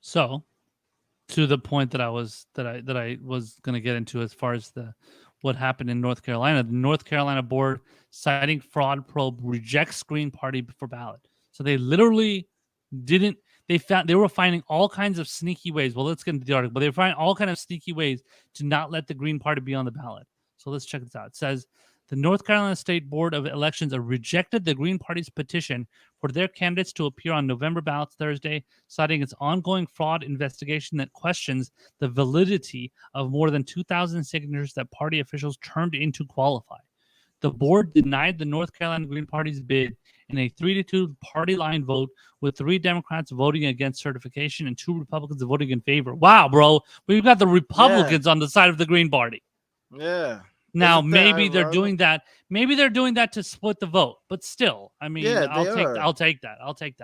So, to the point that I was going to get into as far as what happened in North Carolina, the North Carolina board citing fraud probe rejects Green Party for ballot. So they literally didn't. They were finding all kinds of sneaky ways. Well, let's get into the article. But they were finding all kinds of sneaky ways to not let the Green Party be on the ballot. So let's check this out. It says the North Carolina State Board of Elections rejected the Green Party's petition for their candidates to appear on November ballots Thursday, citing its ongoing fraud investigation that questions the validity of more than 2,000 signatures that party officials turned in to qualify. The board denied the North Carolina Green Party's bid in a 3-2 party line vote, with 3 Democrats voting against certification and 2 Republicans voting in favor. Wow, bro. We've got the Republicans on the side of the Green Party. Yeah. Now, maybe they're doing that. Maybe they're doing that to split the vote. But still, I mean, I'll take that.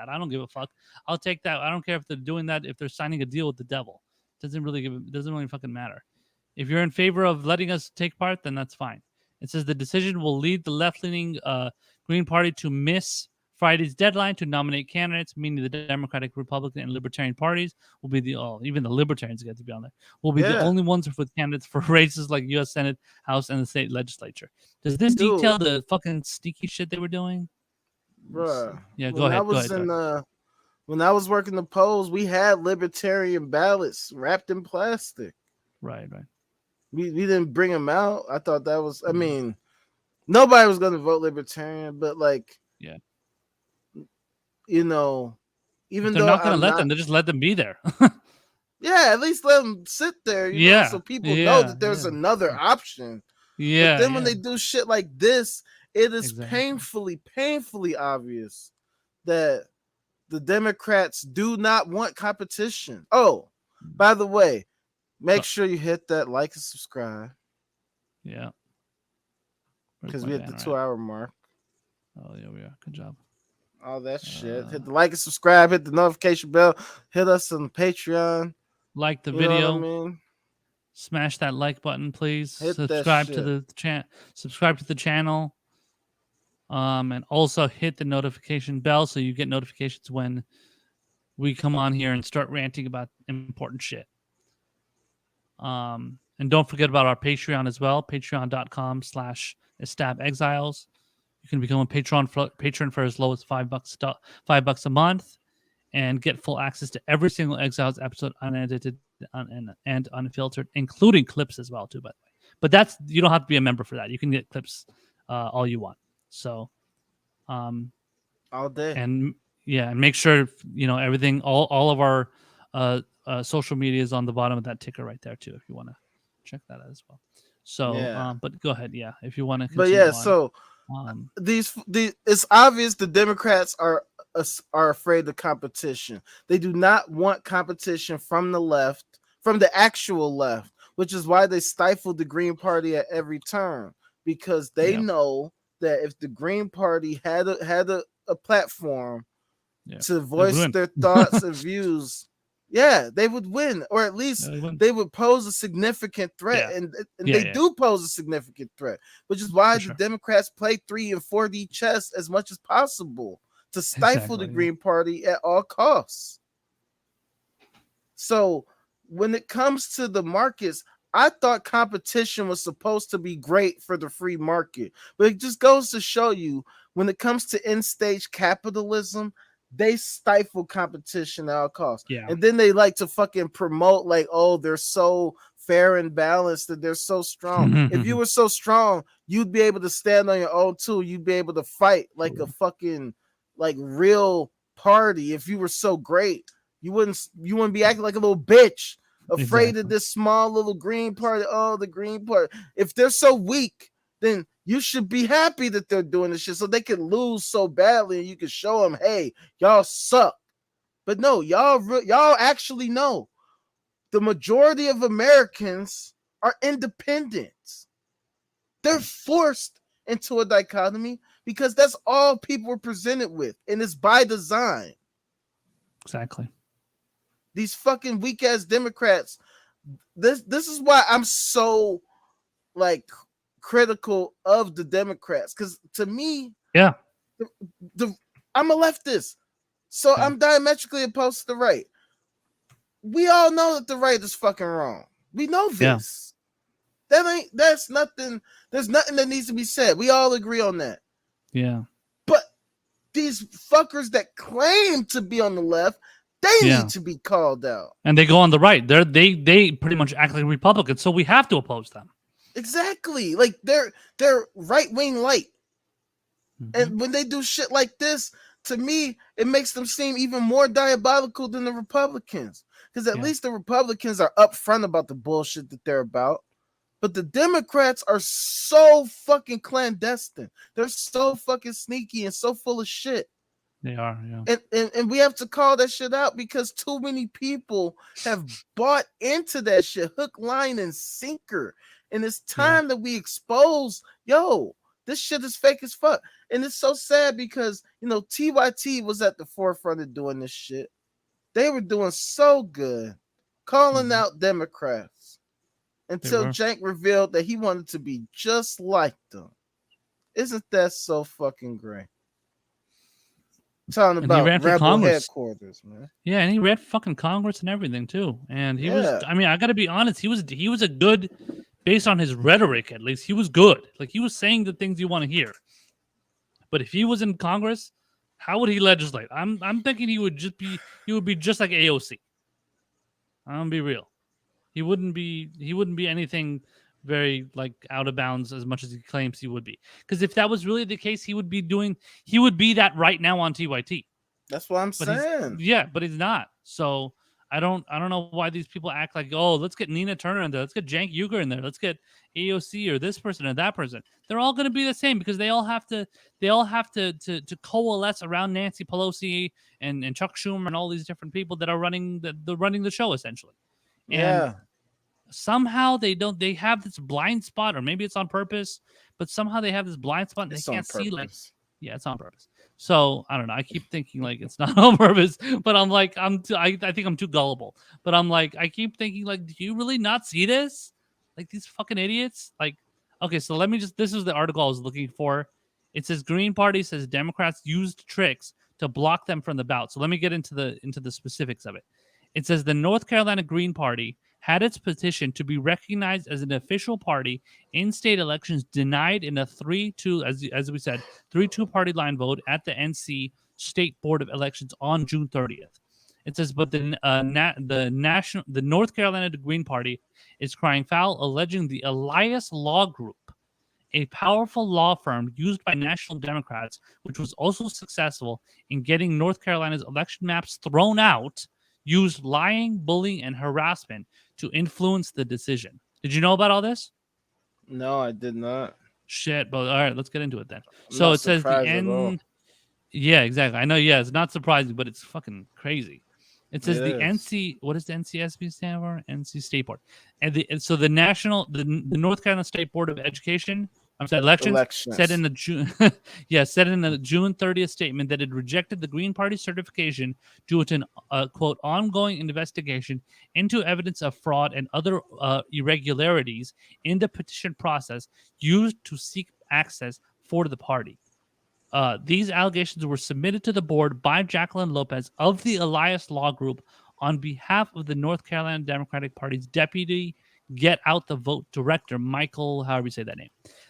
I don't give a fuck. I'll take that. I don't care if they're doing that, if they're signing a deal with the devil. It doesn't really fucking matter. If you're in favor of letting us take part, then that's fine. It says the decision will lead the left-leaning Green Party to miss Friday's deadline to nominate candidates, meaning the Democratic, Republican, and Libertarian parties will be even the Libertarians get to be on there, will be the only ones with candidates for races like U.S. Senate, House, and the state legislature. Does this detail the fucking sneaky shit they were doing? Bruh. Yeah, go ahead. When I was working the polls, we had Libertarian ballots wrapped in plastic. Right. We didn't bring them out. I thought that was, I mean, nobody was going to vote Libertarian, but like, yeah, you know, even though they're not going to let them, they just let them be there. Yeah, at least let them sit there, you know, so people know that there's another option. Yeah. But then when they do shit like this, it is painfully obvious that the Democrats do not want competition. Oh, by the way, make sure you hit that like and subscribe. Yeah. Because we hit the 2-hour mark. Oh, yeah, we are. Good job. All that shit. Hit the like and subscribe. Hit the notification bell. Hit us on Patreon. Like the video. Know what I mean? Smash that like button, please. Hit subscribe to the subscribe to the channel. And also hit the notification bell so you get notifications when we come on here and start ranting about important shit. And don't forget about our Patreon as well, patreon.com/estabexiles. You can become a patron for as low as $5 a month and get full access to every single Exiles episode, unedited and unfiltered, including clips as well, too, by the way. But you don't have to be a member for that. You can get clips all you want. So, all day. And make sure, everything, all of our social media is on the bottom of that ticker right there, too, if you want to check that out as well. So, but go ahead. Yeah. If you want to continue. But yeah, so these it's obvious the Democrats are afraid of competition. They do not want competition from the left, from the actual left, which is why they stifled the Green Party at every turn, because they know that if the Green Party had a platform to voice their thoughts and views, they would win, or at least they would pose a significant threat, and they do pose a significant threat, which is why the Democrats play 3 and 4D chess as much as possible to stifle the Green Party at all costs. So when it comes to the markets, I thought competition was supposed to be great for the free market, but it just goes to show you when it comes to end-stage capitalism, they stifle competition at all costs. Yeah. And then they like to fucking promote like, oh, they're so fair and balanced, that they're so strong. If you were so strong, you'd be able to stand on your own too. You'd be able to fight like a fucking like real party. If you were so great, you wouldn't be acting like a little bitch, afraid of this small little Green Party. Oh, the Green Party. If they're so weak, then you should be happy that they're doing this shit so they can lose so badly and you can show them, hey, y'all suck. But no, y'all actually know the majority of Americans are independents. They're forced into a dichotomy because that's all people were presented with, and it's by design. Exactly. These fucking weak ass Democrats. This is why I'm so like critical of the Democrats, because to me, I'm a leftist, so I'm diametrically opposed to the right. we all know that the right is fucking wrong. We know this. That's nothing. There's nothing that needs to be said. We all agree on that. Yeah. But these fuckers that claim to be on the left, they need to be called out. And they go on the right. They pretty much act like Republicans, so we have to oppose them. Exactly. Like they're right wing light. And when they do shit like this, to me, it makes them seem even more diabolical than the Republicans. Because at least the Republicans are upfront about the bullshit that they're about. But the Democrats are so fucking clandestine. They're so fucking sneaky and so full of shit. They are, yeah. And we have to call that shit out because too many people have bought into that shit, hook, line, and sinker. And it's time that we expose, this shit is fake as fuck. And it's so sad because, TYT was at the forefront of doing this shit. They were doing so good, calling out Democrats until Jank revealed that he wanted to be just like them. Isn't that so fucking great? Talking about rebel headquarters, man. Yeah, and he ran fucking Congress and everything too. And he was, I mean, I gotta be honest, he was a good, based on his rhetoric at least, he was good. Like he was saying the things you want to hear. But if he was in Congress, how would he legislate? I'm thinking he would be just like AOC. I'm gonna be real. He wouldn't be anything very like out of bounds as much as he claims he would be. Because if that was really the case, he would be that right now on TYT. That's what I'm saying. But he's not. So I don't know why these people act like, oh, let's get Nina Turner in there, let's get Cenk Uygur in there, let's get AOC or this person or that person. They're all going to be the same because they all have to coalesce around Nancy Pelosi and Chuck Schumer and all these different people that are running the show essentially. And somehow they have this blind spot, or maybe it's on purpose, but somehow they have this blind spot and they can't see it's on purpose. So I don't know. I keep thinking like it's not on purpose, but I'm like I think I'm too gullible. But I'm like I keep thinking like, do you really not see this? Like these fucking idiots. Like, okay, so let me just. This is the article I was looking for. It says Green Party says Democrats used tricks to block them from the ballot. So let me get into the specifics of it. It says the North Carolina Green Party had its petition to be recognized as an official party in state elections denied in a 3-2, as we said, 3-2 party line vote at the NC State Board of Elections on June 30th. It says, but the North Carolina Green Party is crying foul, alleging the Elias Law Group, a powerful law firm used by national Democrats, which was also successful in getting North Carolina's election maps thrown out, used lying, bullying, and harassment to influence the decision. Did you know about all this? No, I did not. Shit, but all right, let's get into it then. So it says the end. Yeah, exactly. I know. Yeah, it's not surprising, but it's fucking crazy. It says the NC. What does the NCSB stand for? NC State Board, and so the North Carolina State Board of Education. I'm sorry, elections. Said in the June 30th statement that it rejected the Green Party certification due to an quote ongoing investigation into evidence of fraud and other irregularities in the petition process used to seek access for the party. These allegations were submitted to the board by Jacqueline Lopez of the Elias Law Group on behalf of the North Carolina Democratic Party's deputy Get Out the Vote director, Michael, however you say that name.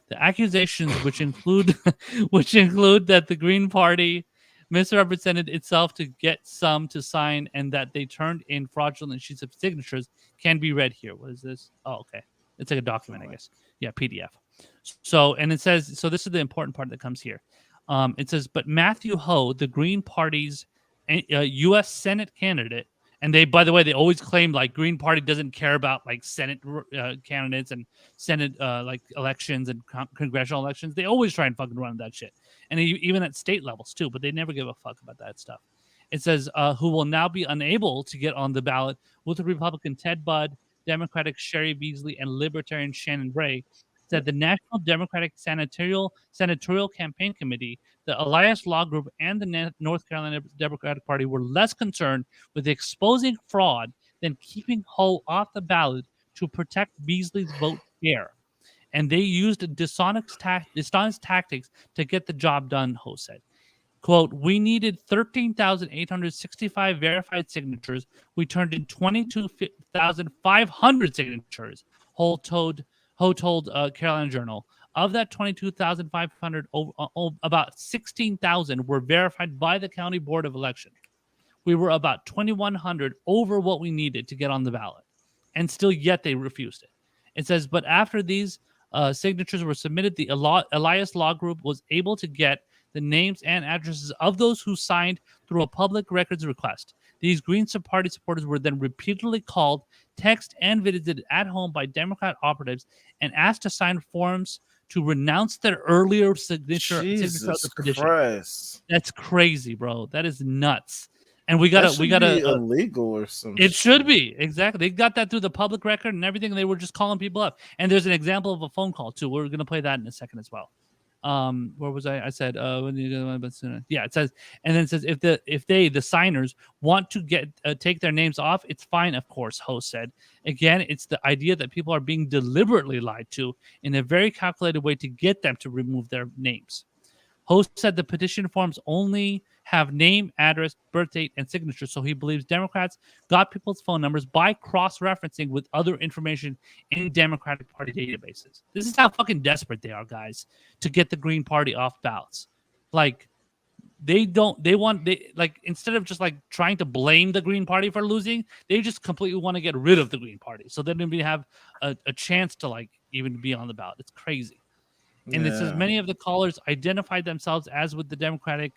The accusations, which include that the Green Party misrepresented itself to get some to sign and that they turned in fraudulent sheets of signatures, can be read here. What is this? Oh, okay. It's like a document, I guess. Yeah, PDF. So, and it says, so this is the important part that comes here. It says, but Matthew Hoh, the Green Party's U.S. Senate candidate, and they, by the way, they always claim like Green Party doesn't care about like Senate candidates and Senate like elections and congressional elections. They always try and fucking run that shit. And even at state levels too, but they never give a fuck about that stuff. It says, who will now be unable to get on the ballot with the Republican Ted Budd, Democratic Sherry Beasley, and Libertarian Shannon Bray, said the National Democratic Senatorial Campaign Committee, the Elias Law Group, and the North Carolina Democratic Party were less concerned with exposing fraud than keeping Hoh off the ballot to protect Beasley's vote share. And they used dishonest tactics to get the job done, Hoh said. Quote, we needed 13,865 verified signatures. We turned in 22,500 signatures, Ho told Carolina Journal. Of that 22,500, about 16,000 were verified by the County Board of Election. We were about 2,100 over what we needed to get on the ballot, and still yet they refused it. It says, but after these signatures were submitted, the Elias Law Group was able to get the names and addresses of those who signed through a public records request. These Green Party supporters were then repeatedly called, texted, and visited at home by Democrat operatives and asked to sign forms to renounce their earlier signature of Jesus the petition. Christ. That's crazy, bro. That is nuts. And That should be illegal or something. It should be, exactly. They got that through the public record and everything. They were just calling people up. And there's an example of a phone call too. We're gonna play that in a second as well. Where was I? I said, when you yeah, it says, and then it says if the signers want to take their names off, it's fine, of course, Hoh said. Again, it's the idea that people are being deliberately lied to in a very calculated way to get them to remove their names. Hoh said the petition forms only have name, address, birth date, and signature, so he believes Democrats got people's phone numbers by cross-referencing with other information in Democratic Party databases. This is how fucking desperate they are, guys, to get the Green Party off ballots. Like, instead of just like trying to blame the Green Party for losing, they just completely want to get rid of the Green Party, so they don't even have a chance to like even be on the ballot. It's crazy. And it says many of the callers identified themselves as with the Democratic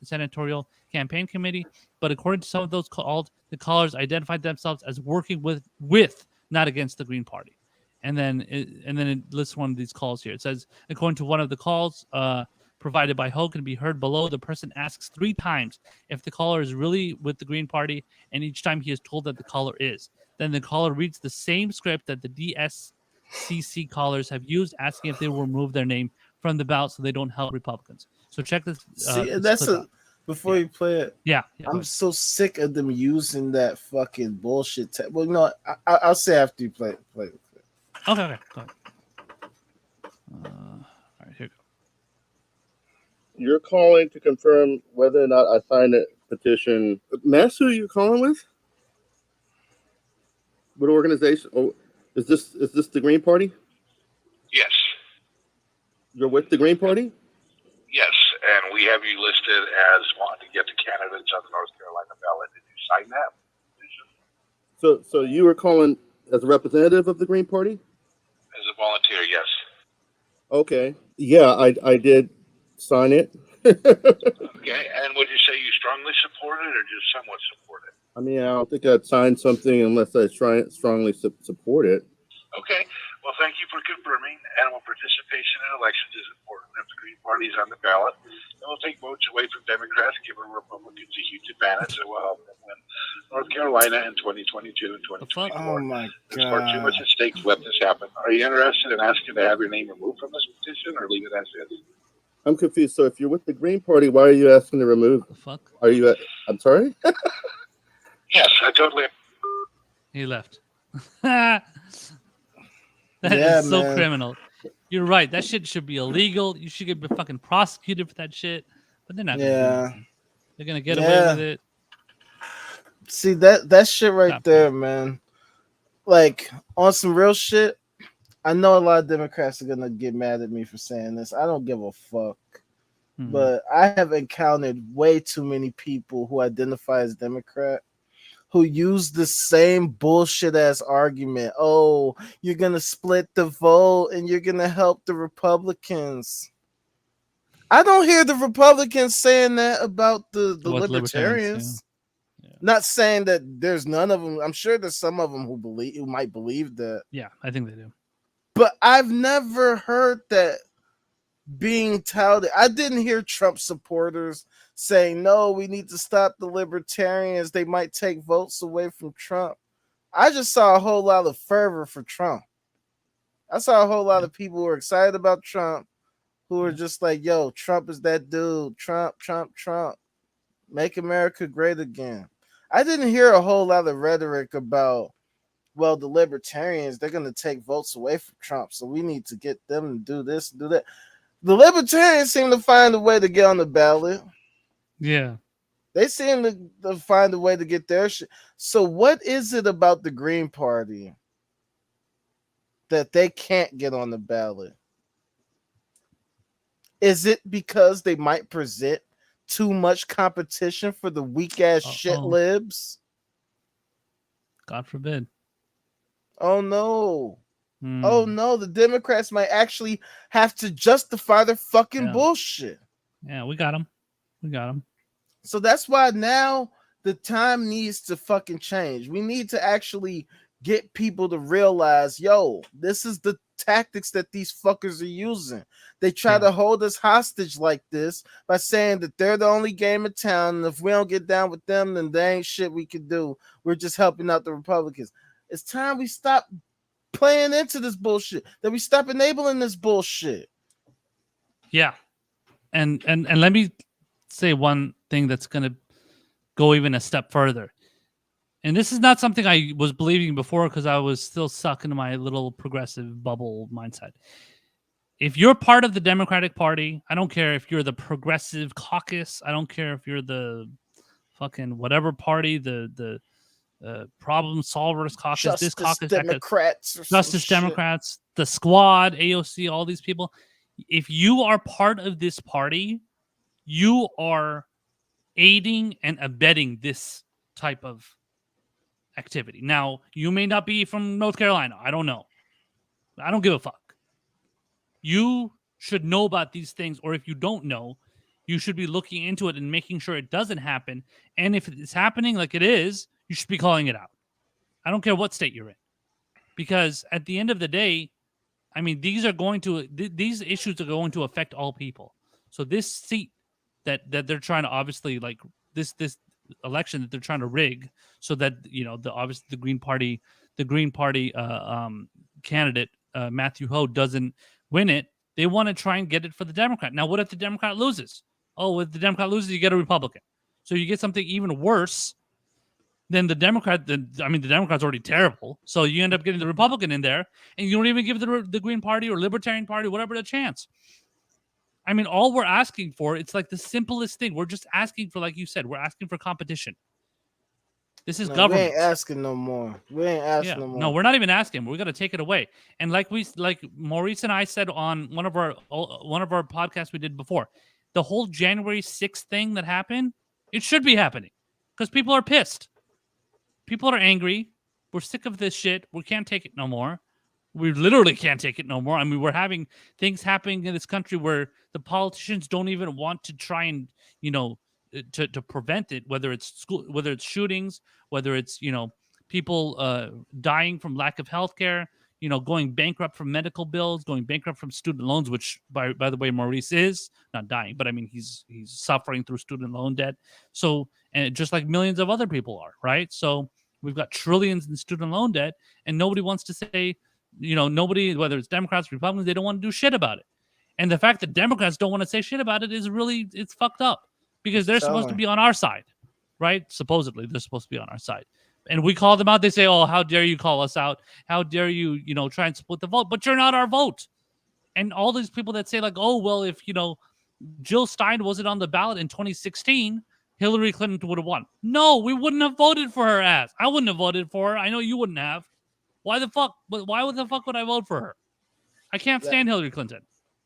Senatorial Campaign Committee, but according to some of those called, the callers identified themselves as working with, not against the Green Party. And then it lists one of these calls here. It says, according to one of the calls provided by Hoh can be heard below, the person asks 3 times if the caller is really with the Green Party, and each time he is told that the caller is. Then the caller reads the same script that the DSCC callers have used, asking if they will remove their name from the ballot so they don't help Republicans. So check this. Before you play it. Yeah, I'm so sick of them using that fucking bullshit. Well, no, I'll say after you play it. Okay. Go ahead. All right, here we go. You're calling to confirm whether or not I signed a petition. Mass, who are you calling with? What organization? Oh, is this the Green Party? Yes. You're with the Green Party? Yes, and we have you listed as wanting to get the candidates on the North Carolina ballot. Did you sign that? So you were calling as a representative of the Green Party? As a volunteer, yes. Okay. Yeah, I did sign it. Okay, and would you say you strongly support it or just somewhat support it? I mean, I don't think I'd sign something unless I strongly support it. Okay. Well, thank you for confirming. Animal participation in elections is important. If the Green Party is on the ballot, it will take votes away from Democrats, giving Republicans a huge advantage that will help them win North Carolina in 2022 and 2024. Oh my God. There's far too much at stake to let this happen. Are you interested in asking to have your name removed from this petition or leave it as is? I'm confused. So if you're with the Green Party, why are you asking to remove? The fuck? Are you I'm sorry? Yes, I totally. He left. That is so criminal. You're right. That shit should be illegal. You should get fucking prosecuted for that shit. But they're not gonna do anything. They're gonna get away with it. See that shit right there, man. Like on some real shit. I know a lot of Democrats are gonna get mad at me for saying this. I don't give a fuck. But I have encountered way too many people who identify as Democrat who use the same bullshit ass argument. Oh, you're gonna split the vote and you're gonna help the Republicans. I don't hear the Republicans saying that about the libertarians. Yeah. Not saying that there's none of them. I'm sure there's some of them who might believe that. Yeah, I think they do. But I've never heard that being touted. I didn't hear Trump supporters saying, no, we need to stop the libertarians. They might take votes away from Trump. I just saw a whole lot of fervor for Trump. I saw a whole lot of people who were excited about Trump, who were just like, yo, Trump is that dude. Trump. Make America great again. I didn't hear a whole lot of rhetoric about, well, the libertarians, they're going to take votes away from Trump, so we need to get them to do this and do that. The libertarians seem to find a way to get on the ballot. Yeah. They seem to find a way to get their shit. So what is it about the Green Party that they can't get on the ballot? Is it because they might present too much competition for the weak ass shit libs? God forbid. Oh no. Hmm. Oh no, the Democrats might actually have to justify their fucking bullshit. Yeah, we got them. We got them. So that's why now the time needs to fucking change. We need to actually get people to realize, yo, this is the tactics that these fuckers are using. They try to hold us hostage like this by saying that they're the only game in town, and if we don't get down with them, then there ain't shit we can do. We're just helping out the Republicans. It's time we stop playing into this bullshit, that we stop enabling this bullshit. Yeah. And let me say one thing that's going to go even a step further. And this is not something I was believing before because I was still stuck in my little progressive bubble mindset. If you're part of the Democratic Party, I don't care if you're the Progressive Caucus. I don't care if you're the fucking whatever party, the Problem Solvers Caucus, Justice this caucus, Democrats, that Justice Democrats, the Squad, AOC, all these people. If you are part of this party, you are aiding and abetting this type of activity. Now, you may not be from North Carolina. I don't know. I don't give a fuck. You should know about these things, or if you don't know, you should be looking into it and making sure it doesn't happen. And if it's happening like it is, you should be calling it out. I don't care what state you're in. Because at the end of the day, I mean, these issues are going to affect all people. So this seat that they're trying to obviously like this election that they're trying to rig so that obviously the Green Party candidate Matthew Hoh doesn't win it. They want to try and get it for the Democrat. Now, what if the Democrat loses? Oh, if the Democrat loses, you get a Republican. So you get something even worse than the Democrat. The Democrat's already terrible. So you end up getting the Republican in there, and you don't even give the Green Party or Libertarian Party, whatever, a chance. I mean, all we're asking for, it's like the simplest thing. We're just asking for, like you said, we're asking for competition. This is government. We ain't asking no more. We ain't asking no more. No, we're not even asking. We're gonna take it away. And like Maurice and I said on one of our podcasts we did before, the whole January 6th thing that happened, it should be happening because people are pissed. People are angry. We're sick of this shit. We can't take it no more. We literally can't take it no more. I mean, we're having things happening in this country where the politicians don't even want to try and, to prevent it, whether it's school, whether it's shootings, whether it's, people dying from lack of health care, going bankrupt from medical bills, going bankrupt from student loans, which by the way, Maurice is not dying, but I mean, he's suffering through student loan debt. So, and just like millions of other people are, right? So we've got trillions in student loan debt and nobody wants to say, nobody, whether it's Democrats, Republicans, they don't want to do shit about it. And the fact that Democrats don't want to say shit about it is really, it's fucked up because they're supposed to be on our side, right? Supposedly they're supposed to be on our side. And we call them out. They say, oh, how dare you call us out? How dare you, try and split the vote? But you're not our vote. And all these people that say like, oh, well, if, Jill Stein wasn't on the ballot in 2016, Hillary Clinton would have won. No, we wouldn't have voted for her ass. I wouldn't have voted for her. I know you wouldn't have. Why the fuck would I vote for her? I can't stand Hillary Clinton.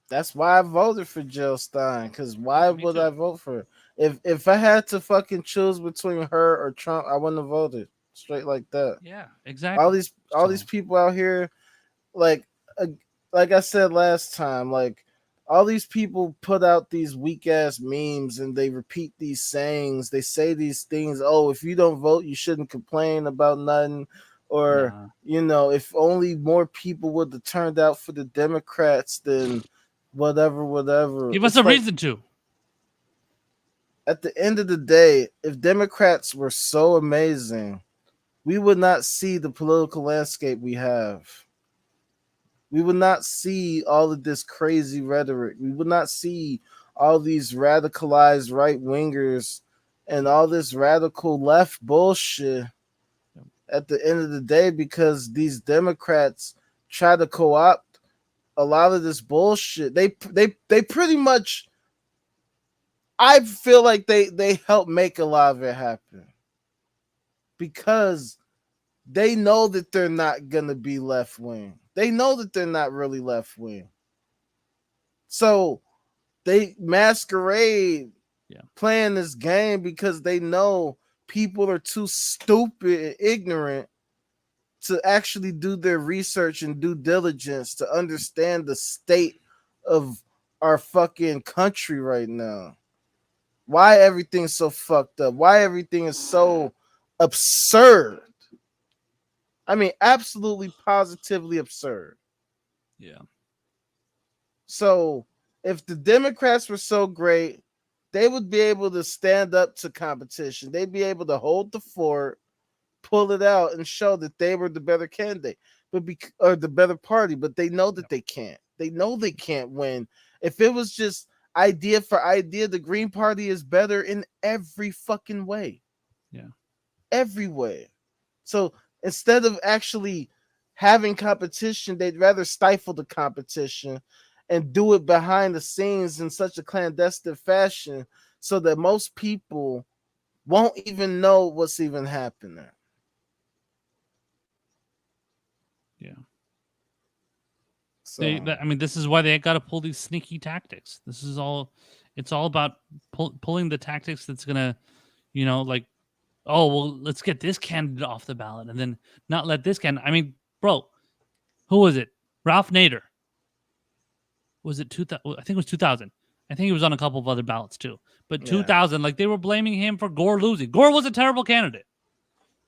That's why I voted for Jill Stein. Because why would I vote for her? If I had to fucking choose between her or Trump, I wouldn't have voted. Straight like that. Yeah, exactly. All these people out here, like I said last time, like all these people put out these weak ass memes and they repeat these sayings. They say these things. Oh, if you don't vote, you shouldn't complain about nothing. Or, if only more people would have turned out for the Democrats, then whatever. Give us a reason to. At the end of the day, if Democrats were so amazing, we would not see the political landscape we have. We would not see all of this crazy rhetoric. We would not see all these radicalized right-wingers and all this radical left bullshit at the end of the day, because these Democrats try to co-opt a lot of this bullshit. They pretty much. I feel like they help make a lot of it happen because they know that they're not gonna be left wing. They know that they're not really left wing. So they masquerade playing this game because they know people are too stupid and ignorant to actually do their research and due diligence to understand the state of our fucking country right now. Why everything's so fucked up? Why everything is so absurd? I mean, absolutely positively absurd. Yeah. So if the Democrats were so great, they would be able to stand up to competition. They'd be able to hold the fort, pull it out, and show that they were the better candidate, or the better party. But they know that they can't. They know they can't win. If it was just idea for idea, the Green Party is better in every fucking way. Yeah. Every way. So instead of actually having competition, they'd rather stifle the competition and do it behind the scenes in such a clandestine fashion so that most people won't even know what's even happening. Yeah. So I mean, this is why they got to pull these sneaky tactics. This is all. It's all about pulling the tactics that's gonna, like, oh well, let's get this candidate off the ballot and then not let this candidate. I mean, bro, who was it? Ralph Nader. Was it 2000? I think it was 2000. I think he was on a couple of other ballots too. But 2000, like they were blaming him for Gore losing. Gore was a terrible candidate.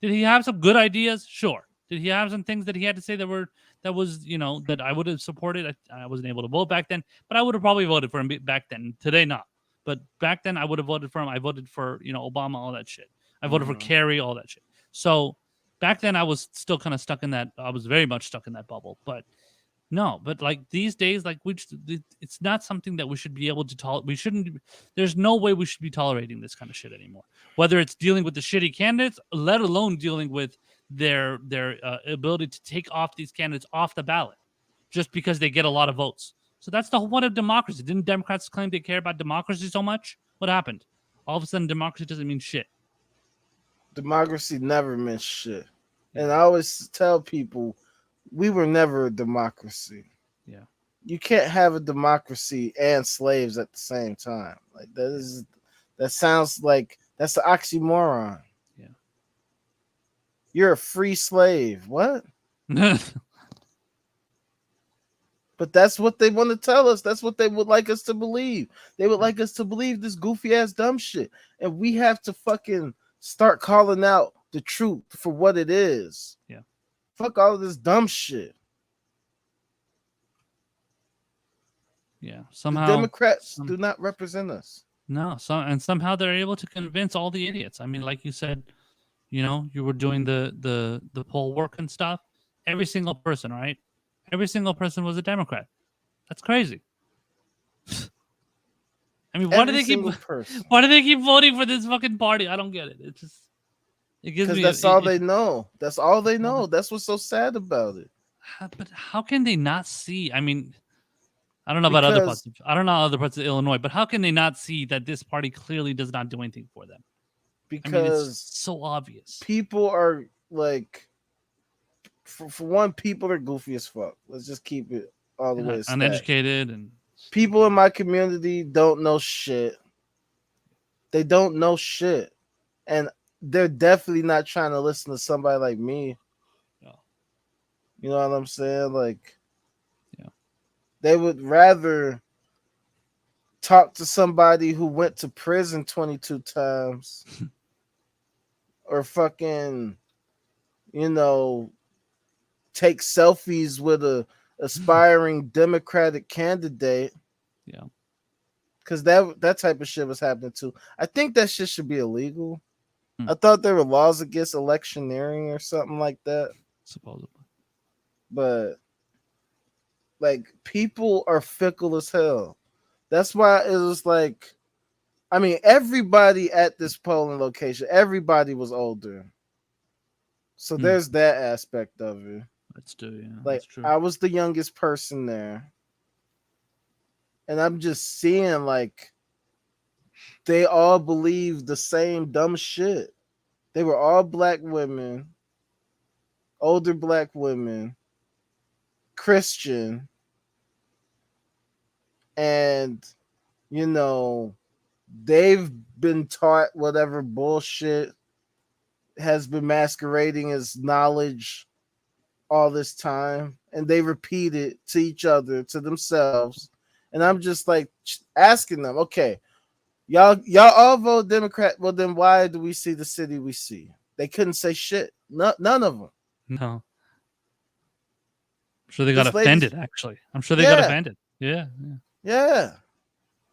Did he have some good ideas? Sure. Did he have some things that he had to say that I would have supported? I wasn't able to vote back then, but I would have probably voted for him back then. Today, not. But back then, I would have voted for him. I voted for, Obama, all that shit. I voted for Kerry, all that shit. So back then, I was still kind of stuck in that. I was very much stuck in that bubble. But no, but like these days, like it's not something that we should be able to tolerate. We shouldn't. There's no way we should be tolerating this kind of shit anymore. Whether it's dealing with the shitty candidates, let alone dealing with their ability to take off these candidates off the ballot just because they get a lot of votes. So that's the whole point of democracy. Didn't Democrats claim they care about democracy so much? What happened? All of a sudden, democracy doesn't mean shit. Democracy never meant shit. And I always tell people, we were never a democracy. Yeah. You can't have a democracy and slaves at the same time. Like that sounds like that's an oxymoron. Yeah. You're a free slave. What? But that's what they want to tell us. That's what they would like us to believe. They would like us to believe this goofy ass dumb shit. And we have to fucking start calling out the truth for what it is. Yeah. Fuck all of this dumb shit. Yeah. Somehow the Democrats do not represent us. No. Somehow they're able to convince all the idiots. I mean, like you said, you were doing the poll work and stuff. Every single person, right? Every single person was a Democrat. That's crazy. I mean, why do they keep voting for this fucking party? I don't get it. It gives me. Because that's all they know. That's all they know. That's what's so sad about it. But how can they not see? I mean, I don't know about other parts. I don't know other parts of Illinois, but how can they not see that this party clearly does not do anything for them? Because it's so obvious. People are like, for one, people are goofy as fuck. Let's just keep it all the way. Uneducated and people in my community don't know shit. They don't know shit, and they're definitely not trying to listen to somebody like me. No. You know what I'm saying? Like, yeah, they would rather talk to somebody who went to prison 22 times or fucking, take selfies with a aspiring Democratic candidate. Yeah. Because that type of shit was happening too. I think that shit should be illegal. I thought there were laws against electioneering or something like that. Supposedly. But like, people are fickle as hell. That's why it was like, I mean, everybody at this polling location, everybody was older. So there's that aspect of it. That's true, yeah. Like, that's true. I was the youngest person there. And I'm just seeing like they all believe the same dumb shit. They were all black women, older black women, Christian, and you know, they've been taught whatever bullshit has been masquerading as knowledge all this time, and they repeat it to each other, to themselves. And I'm just like asking them, okay, y'all all vote Democrat. Well, then why do we see the city we see? They couldn't say shit. None of them. No. I'm sure they got This lady's- offended, actually. I'm sure they got offended. Yeah. Yeah.